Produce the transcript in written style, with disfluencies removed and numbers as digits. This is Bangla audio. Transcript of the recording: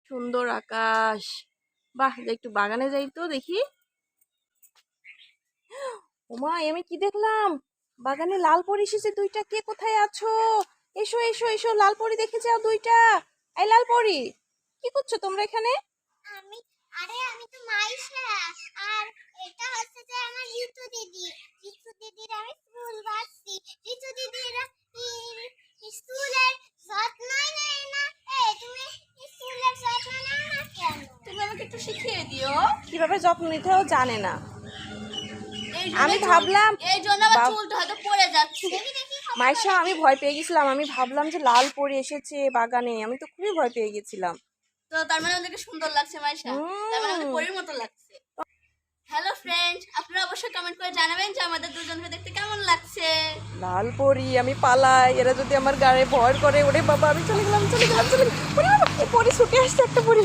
সুন্দর আকাশ। বাহ, একটু বাগানে যাই তো দেখি। ওমা, আমি কি দেখলাম? বাগানে লাল পরি এসেছে দুইটা। কে কোথায় আছো? এসো এসো এসো, লাল পরি দেখে যাও দুইটা। এই লাল পরি, কি করছো তোমরা এখানে? আমি আমি তো মাইশা। আর এটা হচ্ছে যে আমার ঋতু দিদি। ঋতু দিদির আমি স্কুল বাসছি। ঋতু দিদির স্কুলের যত্নই নেয় না। তুমি স্কুলের যত্ন নাও না কেন? তুমি আমাকে একটু শিখিয়ে দিও কিভাবে যত্ন নিতেও জানে না। আমি ভাবলাম এই জন্য আমার চুলটা হয়তো পড়ে যাচ্ছে। মাইশা, আমি ভয় পেয়ে গেছিলাম। আমি ভাবলাম যে লাল পরি এসেছে বাগানে, আমি তো খুবই ভয় পেয়ে গেছিলাম। তো তার মানে ওদেরকে সুন্দর লাগছে মাইশা, তার মানে আমাদের পরীর মতো লাগছে। হ্যালো ফ্রেন্ডস, আপনারা অবশ্যই কমেন্ট করে জানাবেন যে আমাদের দুজনকে দেখতে কেমন লাগছে। লাল পরি, আমি পালাই। এরা যদি আমার গায়ে ভর করে, ওরে বাবা, আমি চলে গেলাম চলে গেলাম চলে গেলাম। ওরে বাবা, এই পরি ছুটে আসছে একটা পরি।